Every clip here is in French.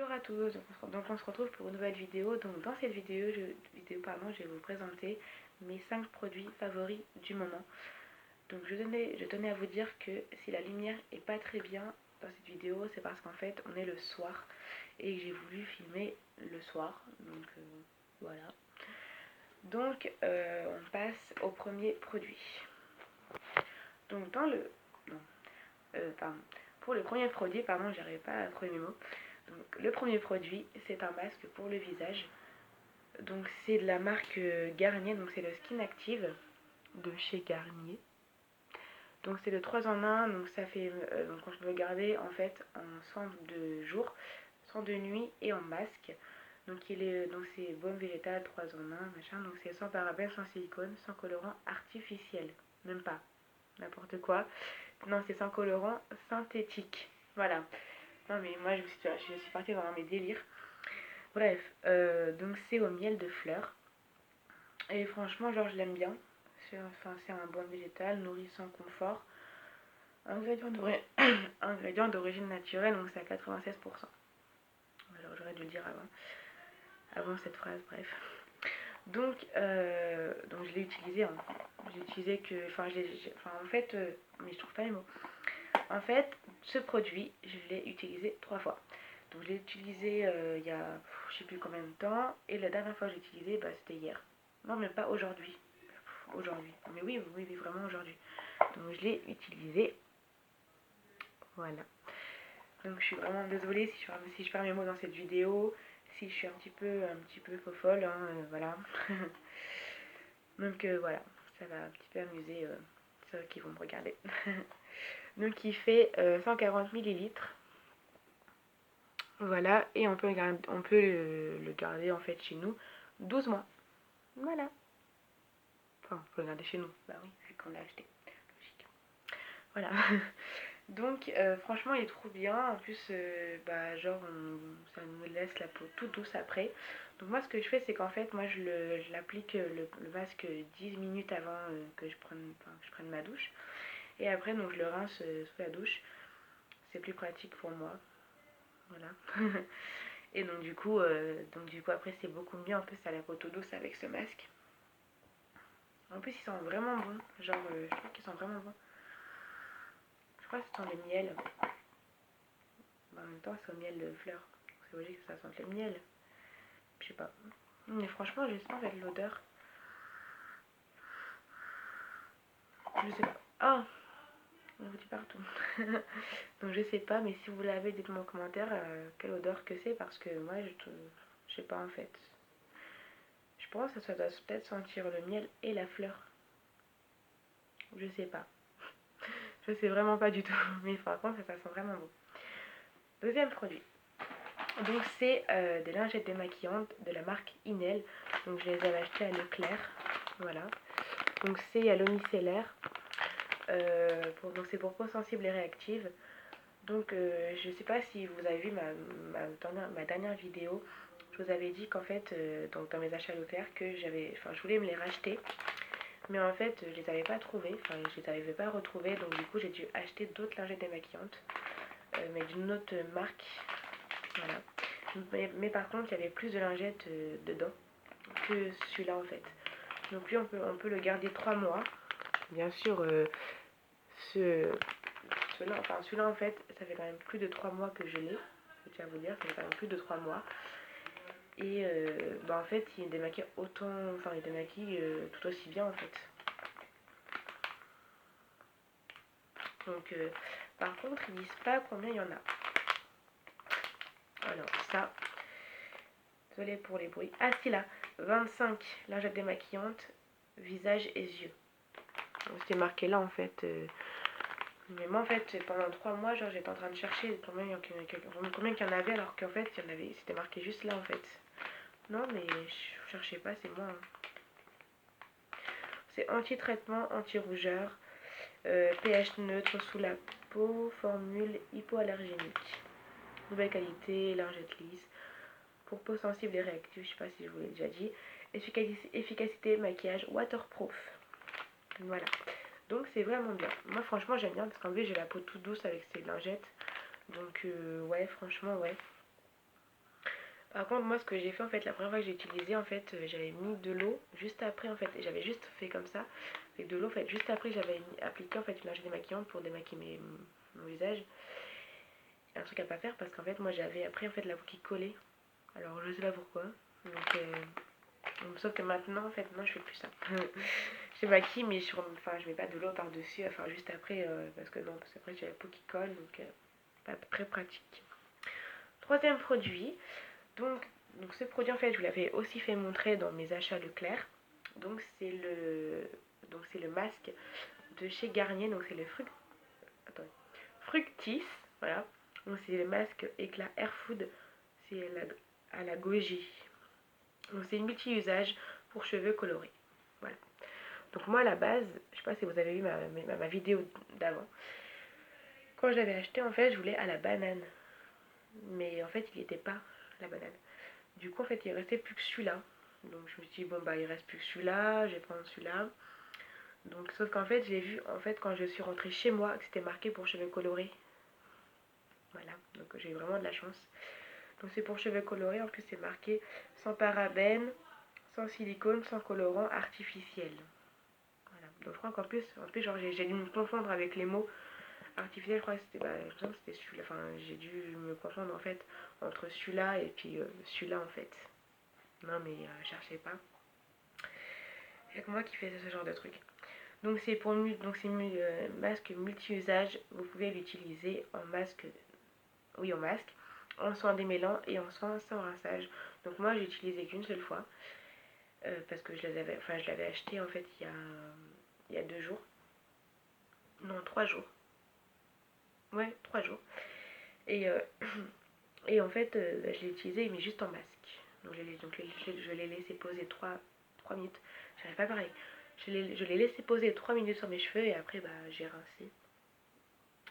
Bonjour à tous, donc on se retrouve pour une nouvelle vidéo. Donc dans cette vidéo, je vais vous présenter mes 5 produits favoris du moment. Donc je tenais à vous dire que si la lumière est pas très bien dans cette vidéo, c'est parce qu'en fait on est le soir et que j'ai voulu filmer le soir. Donc voilà. Donc on passe au premier produit. Donc dans le... Non, pardon. Pour le premier produit, pardon, j'arrive pas à trouver mes mots. Donc, le premier produit, c'est un masque pour le visage. Donc c'est de la marque Garnier, donc c'est le Skin Active de chez Garnier. Donc c'est le 3 en 1, donc ça fait donc quand je peux le garder en fait en soin de jour, soin de nuit et en masque. Donc c'est baume végétal 3 en 1, machin, donc c'est sans parabènes, sans silicone, sans colorant artificiel. Même pas. N'importe quoi. Non, c'est sans colorant synthétique. Voilà. Non mais moi je suis partie dans mes délires. Bref, donc c'est au miel de fleurs. Et franchement, genre je l'aime bien. C'est un baume végétal, nourrissant, confort. Ingrédient d'origine naturelle, donc c'est à 96%. Alors j'aurais dû le dire avant cette phrase, bref. Donc je l'ai utilisé. Hein. J'ai utilisé que. En fait, mais je trouve pas les mots. En fait, ce produit, je l'ai utilisé 3 fois. Donc je l'ai utilisé il y a je sais plus combien de temps. Et la dernière fois que j'ai utilisé, c'était hier. Non, même pas aujourd'hui. Aujourd'hui. Mais oui, vraiment aujourd'hui. Donc je l'ai utilisé. Voilà. Donc je suis vraiment désolée si je perds mes mots dans cette vidéo. Si je suis un petit peu folle. Hein, voilà. Donc voilà. Ça va un petit peu amuser ceux qui vont me regarder. Donc il fait 140 millilitres. Voilà, et on peut le garder en fait chez nous 12 mois. Voilà. Enfin, on peut le garder chez nous. Bah oui, vu qu'on l'a acheté. Logique. Voilà. Donc, franchement, il est trop bien. En plus, ça nous laisse la peau toute douce après. Donc, moi, ce que je fais, c'est qu'en fait, moi, je l'applique le masque 10 minutes avant que je prenne ma douche. Et après, donc, je le rince sous la douche. C'est plus pratique pour moi. Voilà. Et donc du coup après c'est beaucoup mieux. En plus ça a la peau toute douce avec ce masque. En plus ils sentent vraiment bon. Genre je trouve qu'ils sont vraiment bons. Je crois que ça sent le miel. En même temps c'est au miel de fleurs. C'est logique que ça sente le miel. Je sais pas. Mais franchement j'ai sens avec l'odeur. Je sais pas. Ah, on vous dit partout. Donc je sais pas, mais si vous l'avez, dites-moi en commentaire quelle odeur que c'est, parce que moi je sais pas en fait. Je pense que ça doit peut-être sentir le miel et la fleur. Je sais pas. Je sais vraiment pas du tout. Mais par contre ça sent vraiment bon. Deuxième produit. Donc c'est des lingettes démaquillantes de la marque Inel. Donc je les avais achetées à Leclerc. Voilà. Donc c'est à l'eau micellaire. Donc c'est pour peau sensible et réactive. Donc je sais pas si vous avez vu ma dernière vidéo. Je vous avais dit qu'en fait, donc dans mes achats Leclerc, je voulais me les racheter. Mais en fait, je les avais pas trouvées. Enfin, je les avais pas retrouvées. Donc du coup, j'ai dû acheter d'autres lingettes démaquillantes. Mais d'une autre marque. Voilà. Mais par contre, il y avait plus de lingettes dedans que celui-là en fait. Donc lui, on peut le garder 3 mois. Bien sûr, celui-là en fait, ça fait quand même plus de 3 mois que je l'ai. Je tiens à vous dire, ça fait quand même plus de 3 mois. Et en fait, il démaquille il démaquille tout aussi bien en fait. Donc, par contre, ils disent pas combien il y en a. Alors, ça, désolé pour les bruits. Ah, si là, 25 lingettes démaquillantes, visage et yeux. C'était marqué là en fait. Mais moi en fait, pendant 3 mois, genre j'étais en train de chercher combien il y en avait, alors qu'en fait, c'était marqué juste là en fait. Non, mais je cherchais pas, c'est moi. Hein. C'est anti-traitement, anti-rougeur, pH neutre sous la peau, formule hypoallergénique. Nouvelle qualité, lingette lisse, pour peau sensible et réactive, je sais pas si je vous l'ai déjà dit. Efficacité, maquillage, waterproof. Voilà. Donc c'est vraiment bien. Moi franchement j'aime bien parce qu'en plus j'ai la peau toute douce avec ces lingettes. Donc ouais, franchement ouais. Par contre, moi, ce que j'ai fait, en fait, la première fois que j'ai utilisé, en fait, j'avais mis de l'eau juste après, en fait, j'avais juste fait comme ça, avec de l'eau, en fait, juste après, j'avais appliqué, en fait, une lingerie démaquillante pour démaquiller mon visage. Un truc à pas faire parce qu'en fait, moi, j'avais après, en fait, la peau qui collait. Alors, je sais pas pourquoi. Donc, sauf que maintenant, en fait, non, je fais plus ça. Je maquille, mais enfin, je mets pas de l'eau par-dessus, enfin, juste après, parce que non, parce qu'après, j'ai la peau qui colle, donc, pas très pratique. Troisième produit, donc ce produit en fait je vous l'avais aussi fait montrer dans mes achats Leclerc. Donc c'est le masque de chez Garnier, donc c'est le Fructis, voilà. Donc c'est le masque éclat Air Food, c'est à la goji. Donc c'est une multi-usage pour cheveux colorés. Voilà. Donc moi à la base, je sais pas si vous avez vu ma vidéo d'avant. Quand je l'avais acheté en fait je voulais à la banane. Mais en fait il n'y était pas la banane. Du coup, en fait, il restait plus que celui-là. Donc, je me suis dit, bon, bah, il reste plus que celui-là, je vais prendre celui-là. Donc, sauf qu'en fait, j'ai vu, en fait, quand je suis rentrée chez moi, que c'était marqué pour cheveux colorés. Voilà, donc j'ai eu vraiment de la chance. Donc, c'est pour cheveux colorés, en plus, c'est marqué sans parabènes, sans silicone, sans colorant artificiel. Voilà, donc je crois qu'en plus genre, j'ai dû me confondre avec les mots artificiels, je crois que c'était celui-là. Enfin, j'ai dû me confondre, en fait, entre celui-là et puis celui-là, en fait. Non, mais cherchez pas. Il n'y a que moi qui fais ce genre de truc. Donc c'est masque multi-usage. Vous pouvez l'utiliser en masque, oui en masque, en soin démêlant et en soin sans rinçage. Donc moi j'ai utilisé qu'une seule fois parce que je l'avais acheté en fait il y a 2 jours. Non 3 jours. Ouais 3 jours. Et, et en fait je l'ai utilisé mais juste en masque. Donc je l'ai laissé poser 3 minutes. J'arrive pas pareil. Je l'ai laissé poser 3 minutes sur mes cheveux et après bah, j'ai rincé.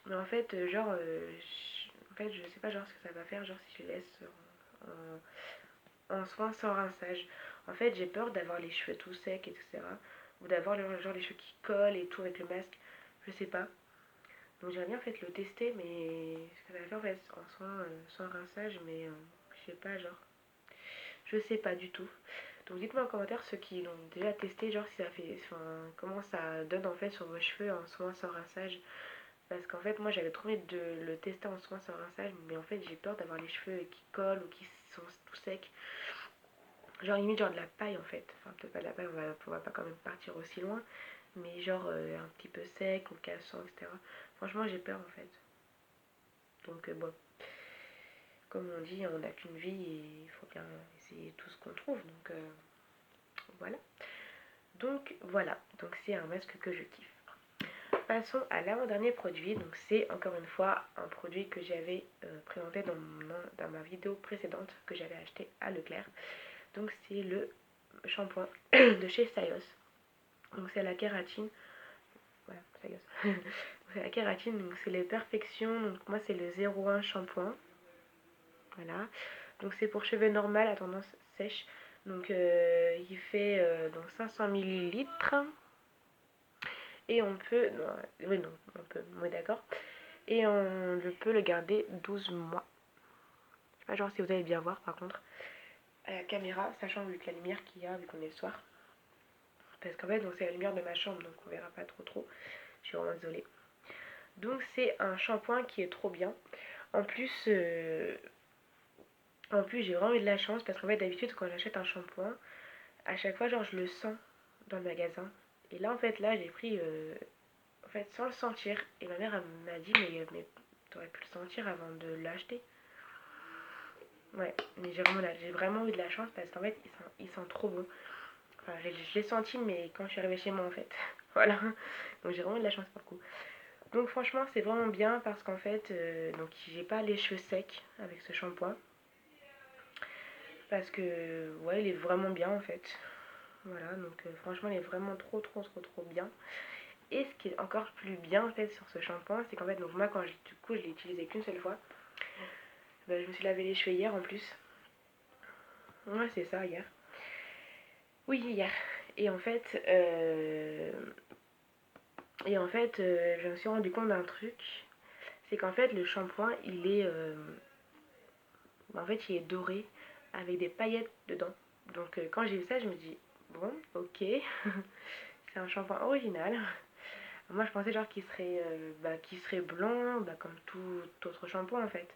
Mais en fait, en fait, je sais pas genre ce que ça va faire, genre si je laisse en soin sans rinçage. En fait, j'ai peur d'avoir les cheveux tout secs, etc. Ou d'avoir genre les cheveux qui collent et tout avec le masque. Je sais pas. Donc j'aimerais bien en fait le tester, mais ce que ça va faire en fait en soin sans rinçage, mais je sais pas, genre. Je sais pas du tout. Donc dites-moi en commentaire ceux qui l'ont déjà testé, genre si ça fait. Enfin, comment ça donne en fait sur vos cheveux en soin sans rinçage. Parce qu'en fait, moi j'avais trop envie de le tester en soin sans rinçage, mais en fait j'ai peur d'avoir les cheveux qui collent ou qui sont tout secs. Genre limite genre de la paille en fait. Enfin peut-être pas de la paille, on va pas quand même partir aussi loin. Mais genre un petit peu sec ou cassant, etc. Franchement j'ai peur en fait. Donc bon, comme on dit, on n'a qu'une vie et il faut bien essayer tout ce qu'on trouve. Donc voilà. Donc c'est un masque que je kiffe. Passons à l'avant-dernier produit. Donc c'est encore une fois un produit que j'avais présenté dans ma vidéo précédente que j'avais acheté à Leclerc. Donc c'est le shampoing de chez Stylos. Donc c'est la kératine. Voilà, Stylos. C'est la kératine, donc c'est les perfections. Donc moi c'est le 01 shampoing. Voilà. Donc c'est pour cheveux normaux à tendance sèche. Donc il fait donc 500 millilitres. Et on peut, non, oui non, on peut, oui d'accord. Et on peut le garder 12 mois. Je sais pas genre si vous allez bien voir par contre à la caméra, sachant vu que la lumière qu'il y a, vu qu'on est le soir. Parce qu'en fait c'est la lumière de ma chambre donc on verra pas trop. Je suis vraiment désolée. Donc c'est un shampoing qui est trop bien. En plus, j'ai vraiment eu de la chance parce qu'en fait d'habitude quand j'achète un shampoing, à chaque fois genre je le sens dans le magasin. Et là en fait là j'ai pris en fait sans le sentir. Et ma mère m'a dit mais t'aurais pu le sentir avant de l'acheter. Ouais, mais j'ai vraiment eu de la chance parce qu'en fait, il sent trop bon. Enfin, je l'ai senti, mais quand je suis arrivée chez moi, en fait. Voilà. Donc, j'ai vraiment eu de la chance pour le coup. Donc, franchement, c'est vraiment bien parce qu'en fait, donc, j'ai pas les cheveux secs avec ce shampoing. Parce que, ouais, il est vraiment bien, en fait. Voilà, donc, franchement, il est vraiment trop bien. Et ce qui est encore plus bien, en fait, sur ce shampoing, c'est qu'en fait, donc, moi, du coup, je l'ai utilisé qu'une seule fois. Bah, je me suis lavé les cheveux hier, en plus. Ouais, c'est ça, hier. Oui, hier. Et en fait, je me suis rendu compte d'un truc. C'est qu'en fait, le shampoing, il est doré. avec des paillettes dedans. Donc quand j'ai vu ça, je me dis, bon, ok, c'est un shampoing original. Moi, je pensais genre qu'il serait blanc, comme tout autre shampoing en fait.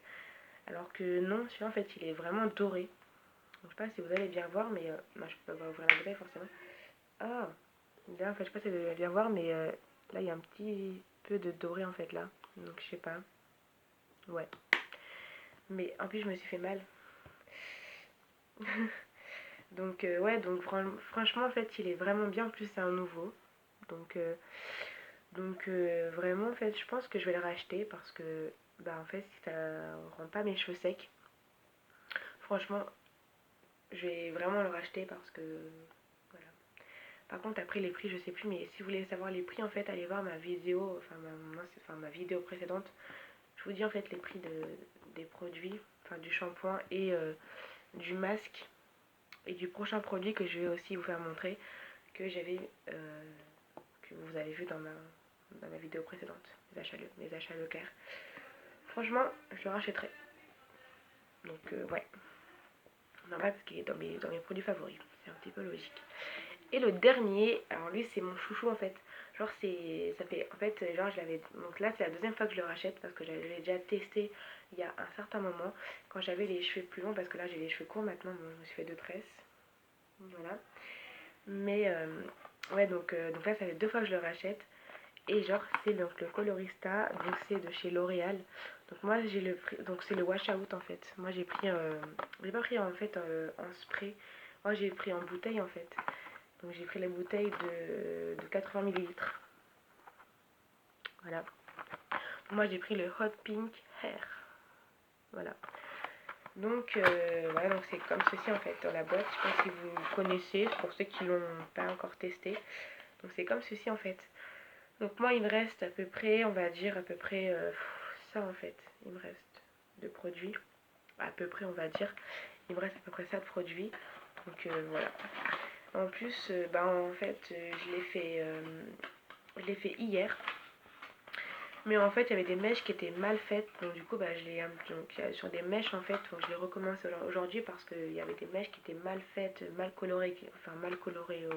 Alors que non, celui-là en fait, il est vraiment doré. Donc, je sais pas si vous allez bien voir, mais moi, je peux pas ouvrir la bouteille forcément. Ah, là, en fait, je sais pas si vous allez bien voir, mais là, il y a un petit peu de doré en fait là. Donc, je sais pas. Ouais. Mais en plus, je me suis fait mal. Donc, ouais, donc franchement, en fait, il est vraiment bien. En plus, c'est un nouveau. Donc, vraiment, en fait, je pense que je vais le racheter parce que, en fait, ça rend pas mes cheveux secs. Franchement, je vais vraiment le racheter parce que, voilà. Par contre, après les prix, je sais plus, mais si vous voulez savoir les prix, en fait, allez voir ma vidéo, ma vidéo précédente. Je vous dis en fait les prix des produits, enfin du shampoing et du masque et du prochain produit que je vais aussi vous faire montrer que que vous avez vu dans ma vidéo précédente, mes achats Leclerc. Franchement, je le rachèterai. Donc ouais, normal parce qu'il est dans mes produits favoris. C'est un petit peu logique. Et le dernier, alors lui c'est mon chouchou en fait. Genre ça fait, en fait, genre je l'avais, donc là c'est la deuxième fois que je le rachète parce que j'avais déjà testé il y a un certain moment quand j'avais les cheveux plus longs parce que là j'ai les cheveux courts maintenant, bon, je me suis fait 2 tresses, voilà. Mais ouais donc là ça fait 2 fois que je le rachète et genre c'est donc le Colorista, donc c'est de chez L'Oréal. Donc moi j'ai le prix, donc c'est le wash out en fait. Moi j'ai pas pris en fait en spray, moi j'ai pris en bouteille en fait. Donc j'ai pris la bouteille de 80 millilitres. Voilà. Moi j'ai pris le Hot Pink Hair. Voilà. Donc voilà, donc c'est comme ceci en fait dans la boîte. Je sais pas si vous connaissez, pour ceux qui l'ont pas encore testé. Donc c'est comme ceci en fait. Donc moi il me reste à peu près, on va dire à peu près ça en fait. Il me reste de produits. À peu près on va dire. Il me reste à peu près ça de produits. Donc voilà. En plus, en fait, je l'ai fait hier. Mais en fait, il y avait des mèches qui étaient mal faites. Donc du coup, donc, sur des mèches, en fait, donc, je les recommence aujourd'hui parce qu'il y avait des mèches qui étaient mal faites, mal colorées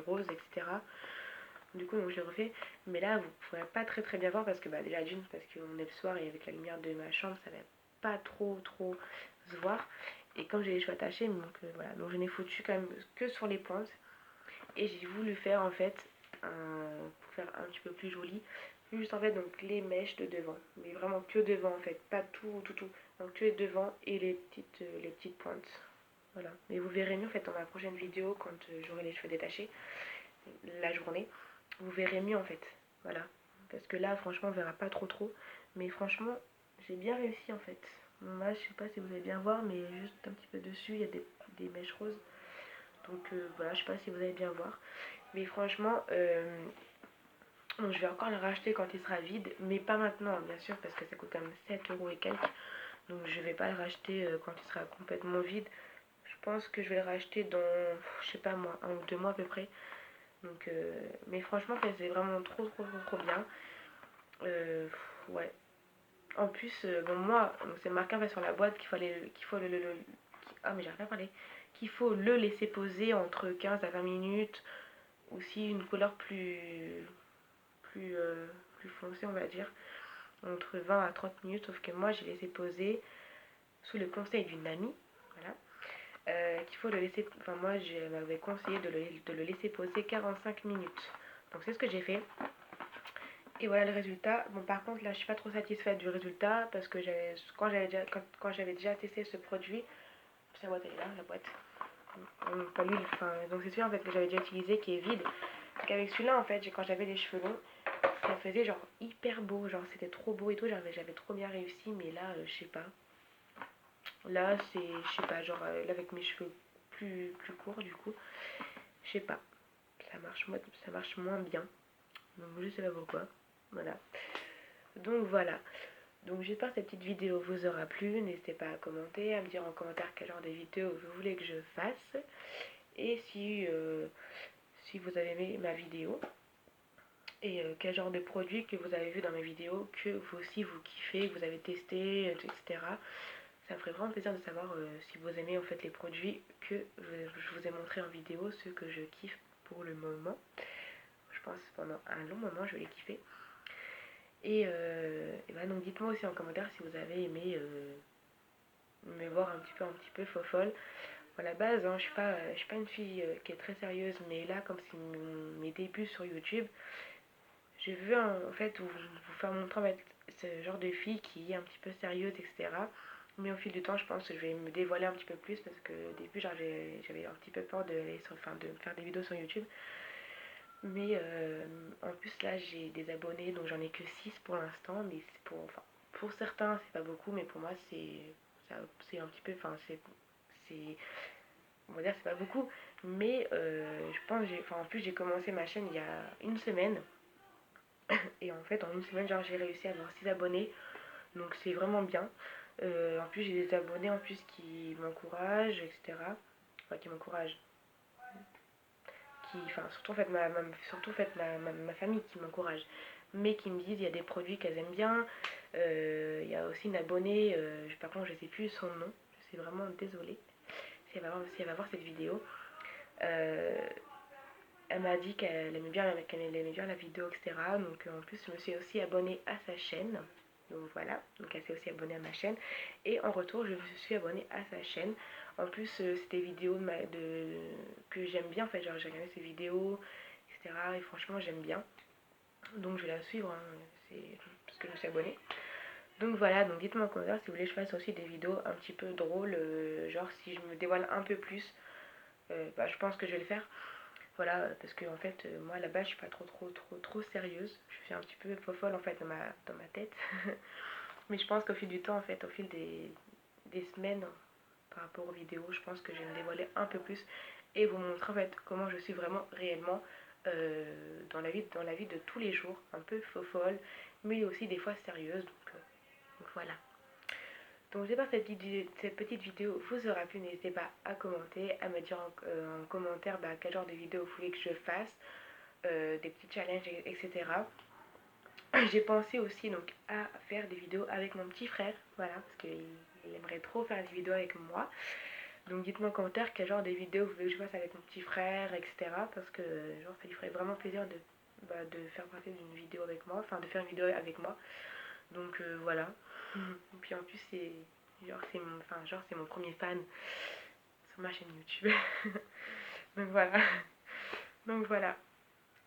rose, etc. Du coup, donc je l'ai refait. Mais là, vous ne pourrez pas très très bien voir parce que déjà d'une, parce qu'on est le soir et avec la lumière de ma chambre, ça va pas trop se voir. Et comme j'ai les cheveux attachés, donc voilà. Donc je n'ai foutu quand même que sur les pointes. Et j'ai voulu faire en fait, pour faire un petit peu plus joli, juste en fait donc les mèches de devant. Mais vraiment que devant en fait, pas tout. Donc que devant et les petites pointes. Voilà. Mais vous verrez mieux en fait dans ma prochaine vidéo quand j'aurai les cheveux détachés, la journée. Vous verrez mieux en fait. Voilà. Parce que là franchement on verra pas trop. Mais franchement j'ai bien réussi en fait. Bon, là je sais pas si vous allez bien voir mais juste un petit peu dessus il y a des mèches roses. Donc voilà, je sais pas si vous allez bien voir. Mais franchement, donc je vais encore le racheter quand il sera vide. Mais pas maintenant, bien sûr, parce que ça coûte quand même 7 € et quelques. Donc je vais pas le racheter quand il sera complètement vide. Je pense que je vais le racheter dans, je sais pas moi, 1 ou 2 mois à peu près. Donc, mais franchement, c'est vraiment trop bien. Ouais. En plus, bon moi, c'est marqué en fait sur la boîte qu'il faut ah mais j'arrive pas à parler. Qu'il faut le laisser poser entre 15 à 20 minutes. Aussi une couleur plus, plus foncée on va dire. Entre 20 à 30 minutes. Sauf que moi j'ai laissé poser sous le conseil d'une amie. Voilà. Qu'il faut le laisser. Enfin moi je m'avais conseillé de le laisser poser 45 minutes. Donc c'est ce que j'ai fait. Et voilà le résultat. Bon par contre là je suis pas trop satisfaite du résultat parce que quand j'avais déjà testé ce produit, sa boîte elle est là, la boîte. Pas l'huile, enfin, donc c'est celui en fait que j'avais déjà utilisé qui est vide. Parce qu'avec celui-là en fait, quand j'avais les cheveux longs, ça faisait genre hyper beau, genre c'était trop beau et tout, j'avais trop bien réussi, mais là je sais pas. Là c'est, je sais pas, genre là avec mes cheveux plus courts du coup, je sais pas. Ça marche moins bien. Donc je sais pas pourquoi. Voilà. Donc voilà. Donc j'espère que cette petite vidéo vous aura plu. N'hésitez pas à commenter, à me dire en commentaire quel genre de vidéo vous voulez que je fasse. Et si vous avez aimé ma vidéo et quel genre de produit que vous avez vu dans mes vidéos que vous aussi vous kiffez, que vous avez testé, etc. ça me ferait vraiment plaisir de savoir si vous aimez en fait les produits que je vous ai montré en vidéo, ceux que je kiffe pour le moment. Je pense pendant un long moment je vais les kiffer. Et bah, donc dites-moi aussi en commentaire si vous avez aimé me voir un petit peu fofolle. À la base, hein, je suis pas une fille qui est très sérieuse, mais là, comme c'est mes débuts sur YouTube, je veux en fait vous faire montrer en fait, ce genre de fille qui est un petit peu sérieuse, etc. Mais au fil du temps, je pense que je vais me dévoiler un petit peu plus parce que au début, j'avais un petit peu peur de faire des vidéos sur YouTube. Mais en plus, là, j'ai des abonnés, donc j'en ai que 6 pour l'instant. Mais enfin, pour certains, c'est pas beaucoup, mais pour moi, c'est un petit peu. Enfin, on va dire, c'est pas beaucoup. Mais je pense, en plus, j'ai commencé ma chaîne il y a une semaine. Et en fait, en une semaine, genre, j'ai réussi à avoir 6 abonnés. Donc, c'est vraiment bien. En plus, j'ai des abonnés en plus qui m'encouragent, etc. Enfin, qui m'encouragent. Enfin, surtout en fait, surtout, en fait, ma famille qui m'encourage. Mais qui me disent il y a des produits qu'elles aiment bien. Il y a aussi une abonnée, par contre, je sais plus son nom. Je suis vraiment désolée si elle va voir cette vidéo. Euh, Elle m'a dit qu'elle aimait bien la vidéo, etc. Donc en plus, je me suis aussi abonnée à sa chaîne. Donc voilà, donc elle s'est aussi abonnée à ma chaîne. Et en retour, je me suis abonnée à sa chaîne. En plus, c'est des vidéos que j'aime bien. En fait, genre j'ai regardé ses vidéos, etc. Et franchement, j'aime bien. Donc je vais la suivre, hein, c'est parce que je me suis abonnée. Donc voilà, donc dites-moi en commentaire si vous voulez que je fasse aussi des vidéos un petit peu drôles. Genre si je me dévoile un peu plus, bah, je pense que je vais le faire. Voilà, parce que en fait, moi là-bas, je suis pas trop sérieuse. Je suis un petit peu fofolle en fait dans ma tête. Mais je pense qu'au fil du temps, en fait, au fil des semaines par rapport aux vidéos, je pense que je vais me dévoiler un peu plus et vous montrer en fait comment je suis vraiment réellement dans la vie de tous les jours, un peu fofolle, mais aussi des fois sérieuse. Donc voilà. Donc j'espère que cette petite vidéo vous aura plu. N'hésitez pas à commenter, à me dire en commentaire quel genre de vidéo vous voulez que je fasse, des petits challenges, etc. J'ai pensé aussi donc à faire des vidéos avec mon petit frère, voilà, parce qu'il aimerait trop faire des vidéos avec moi. Donc dites-moi en commentaire quel genre de vidéos vous voulez que je fasse avec mon petit frère, etc. Parce que genre ça lui ferait vraiment plaisir de faire partie d'une vidéo avec moi, enfin de faire une vidéo avec moi. Donc voilà. Et puis en plus c'est mon premier fan sur ma chaîne YouTube. Donc voilà. Donc voilà.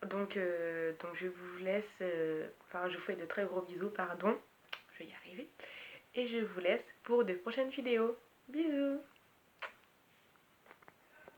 Donc je vous laisse, je vous fais de très gros bisous, pardon, je vais y arriver. Et je vous laisse pour de prochaines vidéos. Bisous!